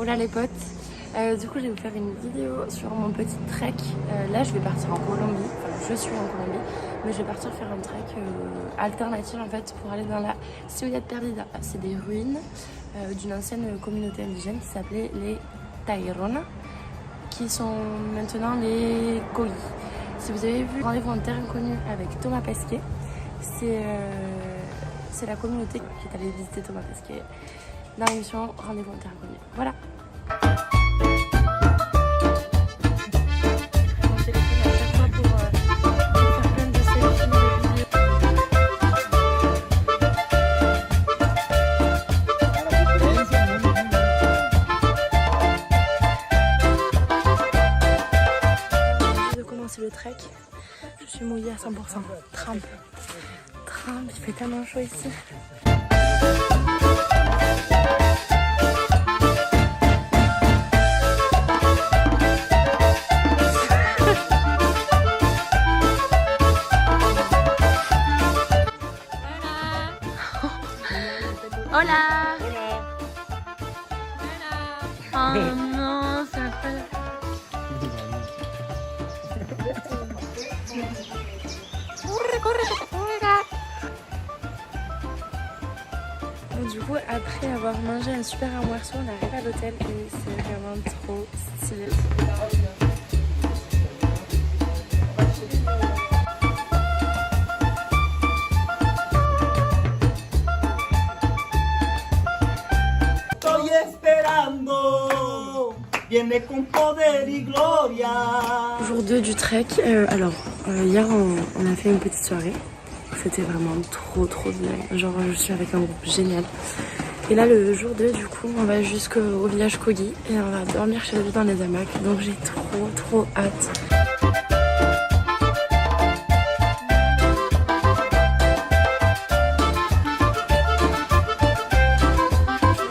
Voilà les potes, du coup je vais vous faire une vidéo sur mon petit trek. Là je vais partir en Colombie, enfin je suis en Colombie, mais je vais partir faire un trek alternatif en fait pour aller dans la Ciudad Perdida. C'est des ruines d'une ancienne communauté indigène qui s'appelait les Tairona, qui sont maintenant les Kogi. Si vous avez vu Rendez-vous en Terre Inconnue avec Thomas Pesquet, c'est la communauté qui est allée visiter Thomas Pesquet dans l'émission Rendez-vous en Terre Inconnue. Voilà. Le trek, je suis mouillée à 100%. Trempe, il fait tellement chaud ici. Hola. Oh non, c'est incroyable. Bon, du coup, après avoir mangé un super almuerzo, on arrive à l'hôtel et c'est vraiment trop stylé. Estoy esperando, viene con poder y gloria. Jour 2 du trek. Hier on a fait une petite soirée. C'était vraiment trop bien. Genre je suis avec un groupe génial. Et là le jour 2 du coup on va jusqu'au village Kogi et on va dormir chez lui dans les hamacs. Donc j'ai trop hâte.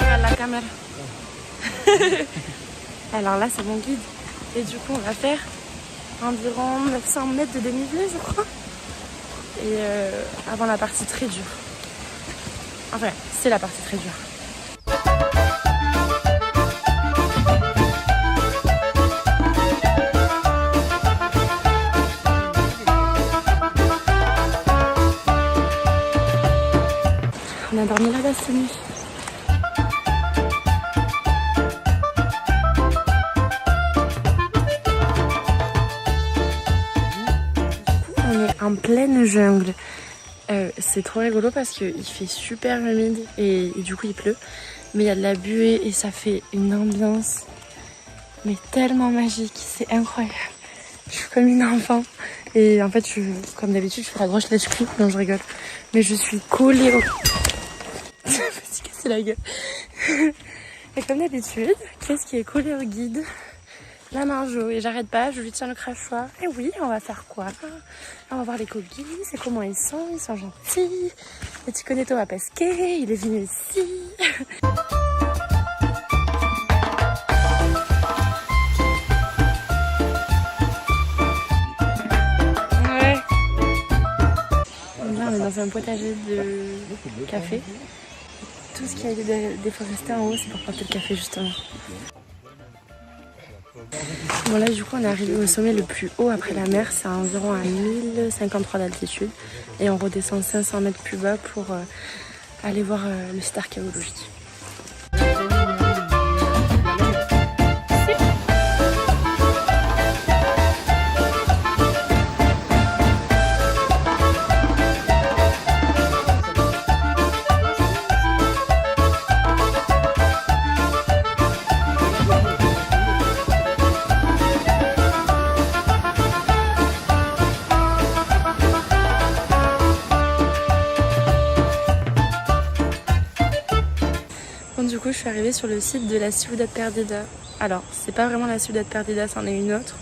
Regarde la caméra. Alors là c'est mon guide. Et du coup on va faire environ 900 mètres de dénivelé je crois. Et avant la partie très dure. Enfin, c'est la partie très dure. On a dormi là-bas cette nuit. En pleine jungle. C'est trop rigolo parce qu'il fait super humide et du coup il pleut. Mais il y a de la buée et ça fait une ambiance mais tellement magique. C'est incroyable. Je suis comme une enfant. Et en fait, comme d'habitude, je fais la grosse lèche-cul. Non, je rigole. Mais je suis collée au... Je me suis cassé la gueule. Et comme d'habitude, qu'est-ce qui est collé au guide ? La Marjo, et j'arrête pas, je lui tiens le crachoir. Et oui, on va faire quoi? On va voir les Kogi, c'est comment ils sont gentils. Et tu connais Thomas Pesquet, il est venu ici. Ouais. Là, on est dans un potager de café. Tout ce qui a été déforesté en haut, c'est pour planter le café justement. Bon là du coup on est arrivé au sommet le plus haut après la mer, c'est environ à 1053 d'altitude et on redescend 500 mètres plus bas pour aller voir le site archéologique. Du coup je suis arrivée sur le site de la Ciudad Perdida. Alors c'est pas vraiment la Ciudad Perdida, c'en est une autre.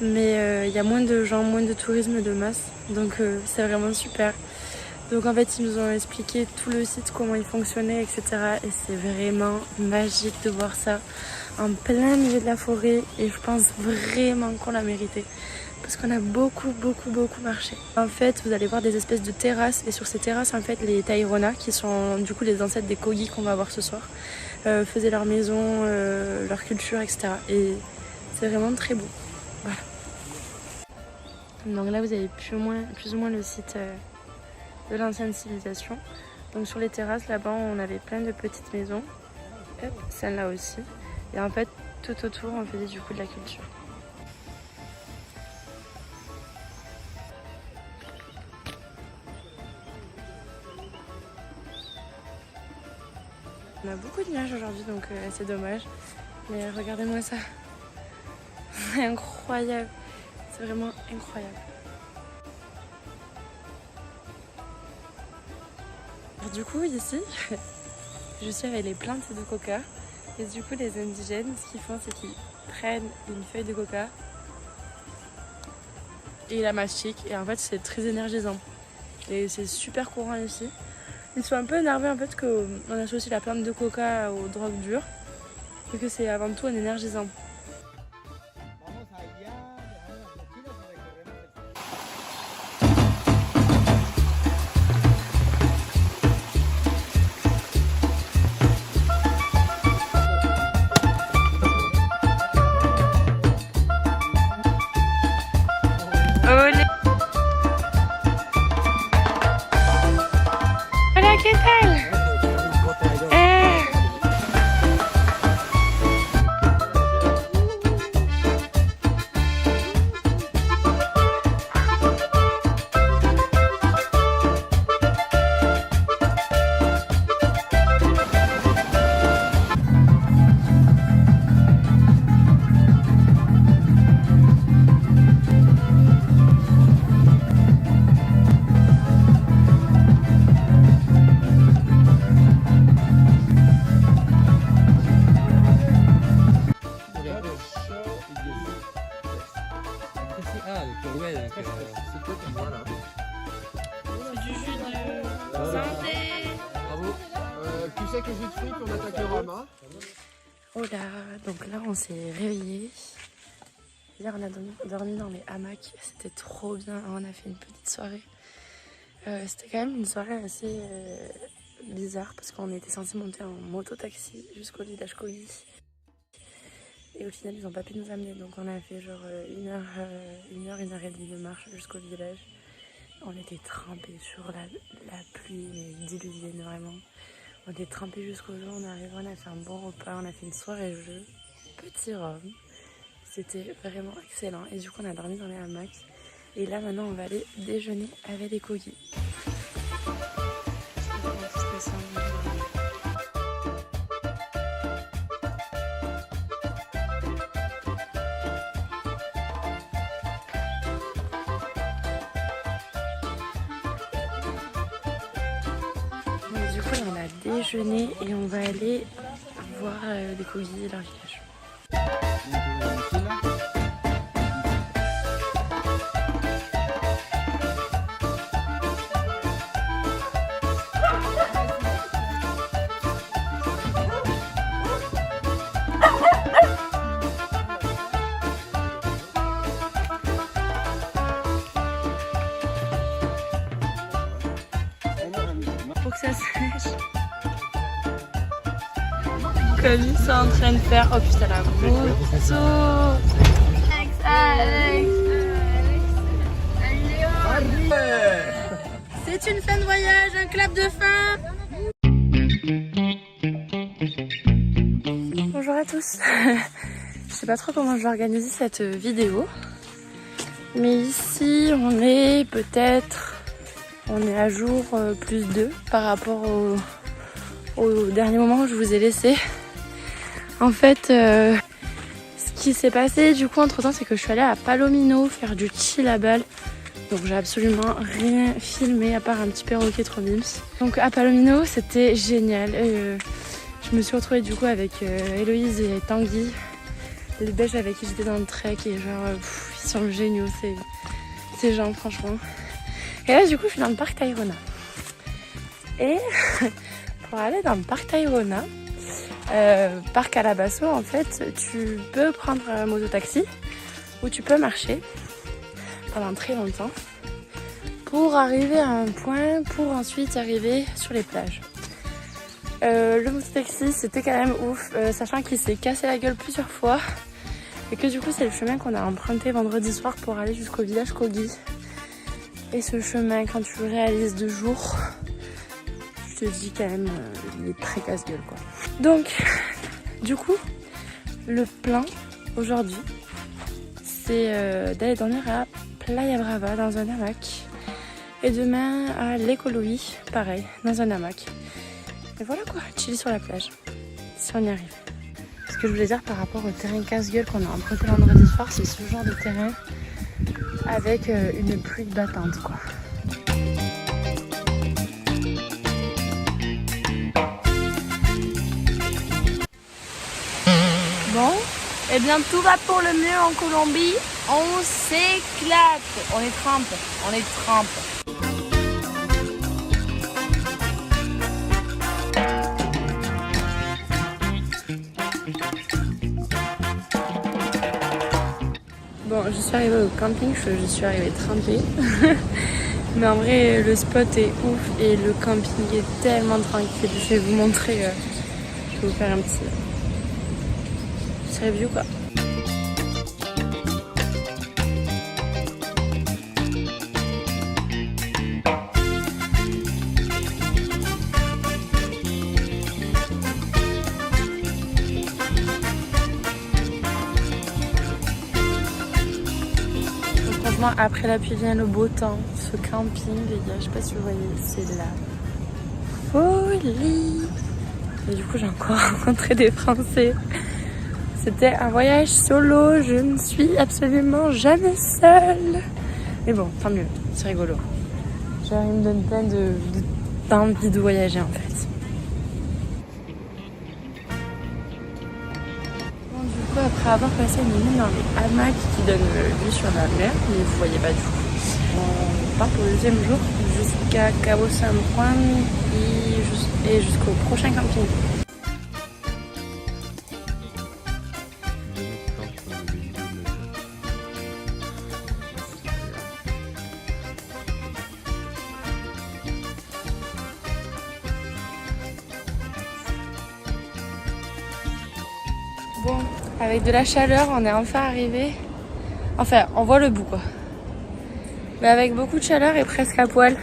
Mais il y a moins de gens, moins de tourisme de masse. Donc c'est vraiment super. Donc en fait ils nous ont expliqué tout le site, comment il fonctionnait, etc. Et c'est vraiment magique de voir ça en plein milieu de la forêt. Et je pense vraiment qu'on l'a mérité. Parce qu'on a beaucoup marché. En fait, vous allez voir des espèces de terrasses. Et sur ces terrasses, en fait, les Tairona, qui sont du coup les ancêtres des Kogi qu'on va voir ce soir, faisaient leur maison, leur culture, etc. Et c'est vraiment très beau. Voilà. Donc là vous avez plus ou moins le site de l'ancienne civilisation. Donc sur les terrasses là-bas on avait plein de petites maisons. Celle-là aussi. Et en fait tout autour on faisait du coup de la culture. On a beaucoup de nuages aujourd'hui donc c'est dommage. Mais regardez-moi ça. C'est incroyable. C'est vraiment incroyable. Alors, du coup ici, je suis avec les plantes de coca. Et du coup les indigènes, ce qu'ils font c'est qu'ils prennent une feuille de coca et la mastiquent. Et en fait c'est très énergisant. Et c'est super courant ici. Ils sont un peu énervés en fait qu'on associe la plante de coca aux drogues dures. Et que c'est avant tout un énergisant. Hola, ¿qué tal? C'est du jus de santé. Bravo. Tu sais que jus de fruits, on attaque le Rama. Oh là, donc là on s'est réveillé. Hier on a dormi dans les hamacs, c'était trop bien. On a fait une petite soirée. C'était quand même une soirée assez bizarre parce qu'on était censé monter en moto-taxi jusqu'au village Kogi. Et au final ils n'ont pas pu nous amener, donc on a fait genre 1 heure et demie de marche jusqu'au village. On était trempés sur la pluie, mais diluvienne vraiment. On était trempés jusqu'au jour, on est arrivé, on a fait un bon repas, on a fait une soirée jeu, petit rhum. C'était vraiment excellent. Et du coup on a dormi dans les hamacs. Et là maintenant on va aller déjeuner avec les Kogi. Du coup là on a déjeuné et on va aller voir les Kogi et leur village. Faut que ça sèche. Comme ils sont en train de faire. Oh putain la moto. C'est une fin de voyage, un clap de fin. Bonjour à tous. Je sais pas trop comment je vais organiser cette vidéo. Mais ici on est à jour plus 2 par rapport au dernier moment où je vous ai laissé. En fait, ce qui s'est passé du coup entre temps, c'est que je suis allée à Palomino faire du chill à Bâle. Donc j'ai absolument rien filmé à part un petit perroquet trop mimes. Donc à Palomino c'était génial. Je me suis retrouvée du coup avec Héloïse et Tanguy, les Belges avec qui j'étais dans le trek, et genre ils sont géniaux ces gens franchement. Et là du coup je suis dans le parc Tayrona. Et pour aller dans le parc Tayrona, parc Alabasso, en fait tu peux prendre un mototaxi ou tu peux marcher pendant très longtemps pour arriver à un point pour ensuite arriver sur les plages. Le mototaxi c'était quand même ouf, sachant qu'il s'est cassé la gueule plusieurs fois. Et que du coup c'est le chemin qu'on a emprunté vendredi soir pour aller jusqu'au village Kogi. Et ce chemin, quand tu le réalises de jour, je te dis quand même, il est très casse-gueule quoi. Donc, du coup, le plan aujourd'hui, c'est d'aller dormir à Playa Brava dans un hamac. Et demain à l'Écoloï, pareil, dans un hamac. Et voilà quoi, chiller sur la plage, si on y arrive. Ce que je voulais dire par rapport au terrain casse-gueule qu'on a emprunté vendredi soir, c'est ce genre de terrain avec une pluie battante quoi. Bon, et bien tout va pour le mieux en Colombie. On s'éclate. On est trempe. Bon, je suis arrivée au camping, je suis arrivée trempée. Mais en vrai, le spot est ouf et le camping est tellement tranquille. Je vais vous montrer, je vais vous faire un petit review quoi. Franchement, après la pluie vient le beau temps. Ce camping, les gars, je sais pas si vous voyez, c'est la folie. Et du coup, j'ai encore rencontré des Français. C'était un voyage solo, je ne suis absolument jamais seule. Mais bon, tant mieux, c'est rigolo. Genre, il me donne plein d'envie de voyager en fait. Bon, du coup, après avoir passé une nuit dans les hamacs qui donnent vue sur la mer, mais vous voyez pas du tout. On part pour le deuxième jour jusqu'à Cabo San Juan et jusqu'au prochain camping. Bon, avec de la chaleur, on est enfin arrivé. Enfin, on voit le bout quoi. Mais avec beaucoup de chaleur et presque à poil.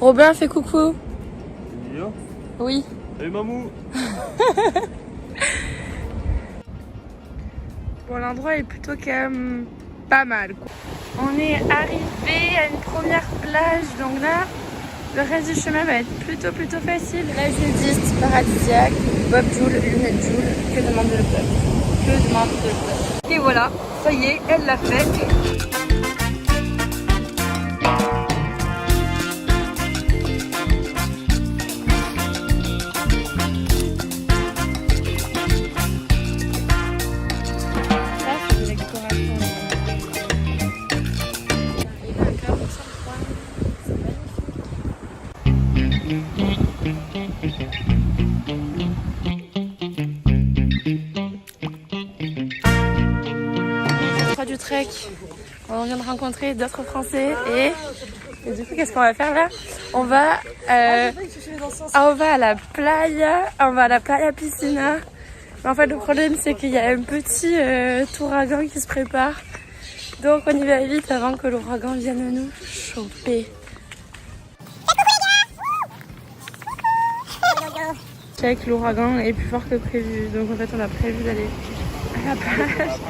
Robin, fais coucou. Yo. Oui. Salut mamou. Bon, l'endroit est plutôt quand même pas mal quoi. On est arrivé à une première plage, donc là, le reste du chemin va être plutôt facile. Plage nudiste, paradisiaque, Bob Joule, lunettes Joule, que demande le peuple. Et voilà, ça y est, elle l'a fait. Du trek, on vient de rencontrer d'autres Français et du coup qu'est-ce qu'on va faire là? On va à la playa piscina. Mais en fait le problème c'est qu'il y a un petit ouragan qui se prépare, donc on y va vite avant que l'ouragan vienne nous choper. Check, l'ouragan est plus fort que prévu, donc en fait on a prévu d'aller à la plage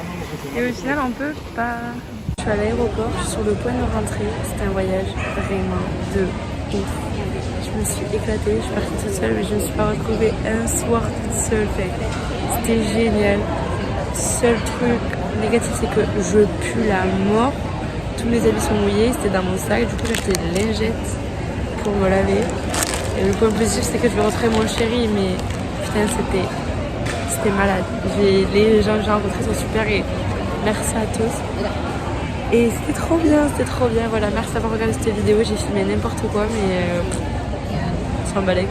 et au final on peut pas. Je suis à l'aéroport, je suis sur le point de rentrer. C'était un voyage vraiment de ouf. Je me suis éclatée, je suis partie toute seule mais je ne me suis pas retrouvée un soir toute seule. C'était génial. Seul truc négatif c'est que je pue la mort. Tous mes habits sont mouillés, c'était dans mon sac, du coup j'ai acheté des lingettes pour me laver. Et le point positif c'est que je vais rentrer mon chéri, mais putain c'était malade. Les gens que j'ai rencontrés sont super et merci à tous. Et c'était trop bien, voilà, merci d'avoir regardé cette vidéo, j'ai filmé n'importe quoi mais sans balex.